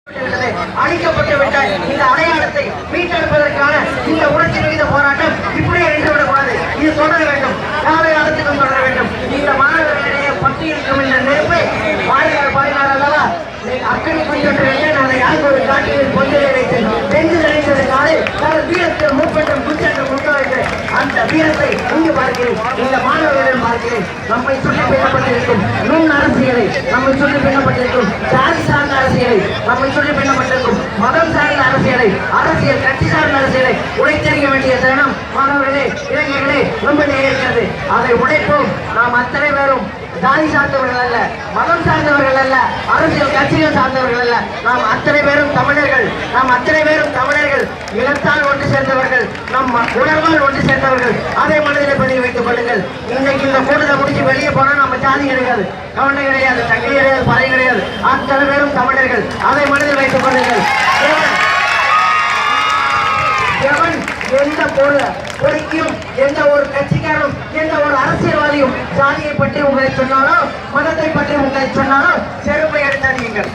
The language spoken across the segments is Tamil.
அழிக்கப்பட்டு விட்ட இந்த அடையாளத்தை மீட்டெடுப்பதற்கான இந்த உணர்ச்சி மிகுந்த போராட்டம் இப்படியே நின்றுவிடக்கூடாது. இது தொடர வேண்டும், கால காலத்துக்கும் தொடர வேண்டும். இந்த மாணவர்களிடையே பட்டியலிக்கும் இந்த நெருப்பை பாடினார் அல்லவா, அக்கறை கொஞ்சொன்று வைத்தேன், அதை யாருக்கு ஒரு காட்டியில் கொஞ்சலை வைத்தேன், வென்று நினைத்ததுனாலே நான் வீரத்தில் மூப்பென்றும் குச்சென்று முட்ட வைத்தேன். அந்த வீரத்தை இங்கு பார்க்கிறேன், இந்த மாணவர்களிடம் பார்க்கிறேன். நம்மை சுற்றி பின்னப்பட்டிருக்கும் நுண் அரசியலை, நம்மை சுற்றி பின்னப்பட்டிருக்கும் ஜாதி சார்ந்த அரசியலை, நம்மை சுற்றி பின்னப்பட்டிருக்கும் மதம் சார்ந்த அரசியலை, அரசியல் கட்சி சார்ந்த அரசியலை உடைத்தெறிய வேண்டிய தருணம் மாணவர்களே, இளைஞர்களே ரொம்ப இருக்கிறது. அதை உடைப்போம். நாம் அத்தனை பேரும் ஜாதி சார்ந்தவர்கள் அல்ல, மதம் சார்ந்தவர்கள் அல்ல, அரசியல் கட்சிகள் சார்ந்தவர்கள் அல்ல. நாம் அத்தனை பேரும் தமிழர்கள். நாம் அத்தனை பேரும் தமிழர்கள். இனத்தால் ஒன்று சேர்ந்தவர்கள், நம் உணர்வால் ஒன்று சேர்ந்தவர்கள். அதை மனதில் பதிவு வைத்துக் கொள்ளுங்கள். இன்னைக்கு இந்த கூட்டத்தை முடிச்சு வெளியே போனா நம்ம ஜாதி கிடையாது, கவலை கிடையாது, தங்கி கிடையாது, பறை கிடையாது. அத்தனை பேரும் தமிழர்கள். அதை மனதில் வைத்துக் கொள்ளுங்கள். எவன் எந்த பொறுக்கியும், எந்த ஒரு கட்சிக்காரும், எந்த ஒரு அரசியல்வாதியும் ஜாதியை பற்றி உங்களை சொன்னாலோ, மதத்தை பற்றி உங்களை சொன்னாலோ செருப்பை எடுத்தாதீங்கள்.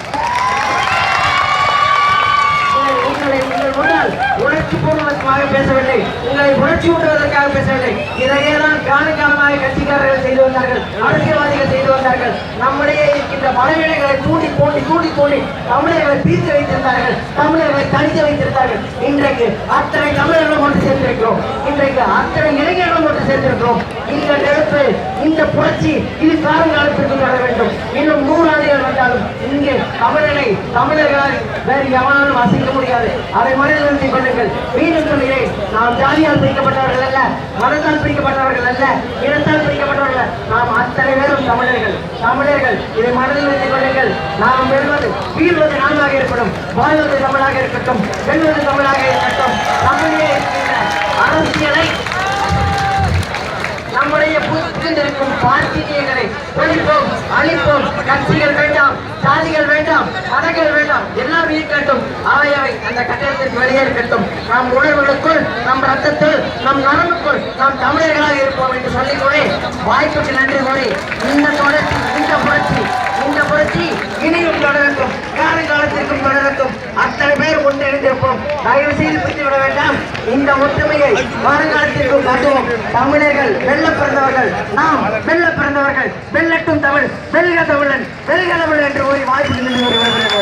உங்களை உங்கள் முன்னால் உணர்ச்சி பூர்வமாக பேசவில்லை, உங்களை உணர்ச்சி ஊட்டுவதற்காக பேசவில்லை. இதையே தான் காலகாலமாக கட்சிக்காரர்கள் செய்து வந்தார்கள், அரசியல்வாதிகள் செய்து வந்தார்கள். நம்முடைய இருக்கின்ற பலவீனங்களை தூண்டி தூண்டி தூண்டி தூண்டி தமிழர்களை பீத்து வைத்திருந்தார்கள், தமிழர்களை தனித்து வைத்திருந்தார்கள். இன்றைக்கு அத்தனை தமிழர்களும் ஒன்று சேர்ந்திருக்கிறோம், இன்றைக்கு அத்தனை இளைஞர்களும் ஒன்று சேர்ந்திருக்கிறோம். இந்த நெருப்பு, இந்த புரட்சி இது காலங்காலத்திற்கு வர வேண்டும். இன்னும் 100 ஆண்டுகள் வந்தாலும் இங்கே தமிழர்களால் வேறு எவனாலும் அசைக்க முடியாது. அதை மனதில் நிறுத்திக் கொள்ளுங்கள். மீண்டும் சொல்கிறேன், நாம் ஜாதியால் பிரிக்கப்பட்டவர்கள் அல்ல, மதத்தால் பிரிக்கப்பட்டவர்கள் அல்ல, இனத்தால் பிரிக்கப்பட்டவர்கள் அல்ல. நாம் அத்தனை பேரும் தமிழர்கள். தமிழர்கள் இதை மனதில் நிறுத்திக் கொள்ளுங்கள். நாம் வெல்வது, வீழ்வது நாமாக ஏற்படும், வாழ்வது தமிழாக இருக்கட்டும், வெல்வது தமிழாக இருக்கட்டும். தமிழே இருக்கின்ற அரசியலை, நம்முடைய புத்திருக்கும் பார்த்தினியங்களை ஒழிப்போம், அழிப்போம். கட்சிகள் வேண்டாம், சாதிகள் வேண்டாம், மதங்கள் வேண்டாம், எல்லாம் இருக்கட்டும். அவை அந்த கட்டடத்திற்கு வெளியே இருக்கட்டும். நம் உணர்வுகளுக்குள், நம் ரத்தத்தில், நம் நரம்புக்குள் நாம் தமிழர்களாக இருப்போம் என்று சொல்லிக்கொண்டே வாய்ப்புக்கு நன்றி கூறி இந்த புரட்சி இனியும் தொடரட்டும், காலத்திற்கும் தொடரட்டும். அத்தனை பேர் ஒன்றிணைந்திருப்போம். தயவு செய்து பிரித்துவிட வேண்டாம். இந்த ஒற்றுமையை வருங்காலத்திற்கும் காட்டுவோம். தமிழர்கள் வெல்ல பிறந்தவர்கள், நாம் வெல்ல பிறந்தவர்கள். வெல்லட்டும் தமிழ், வெல்க தமிழன், வெல்க தமிழ் என்று கூறி வாய்ப்பு நின்று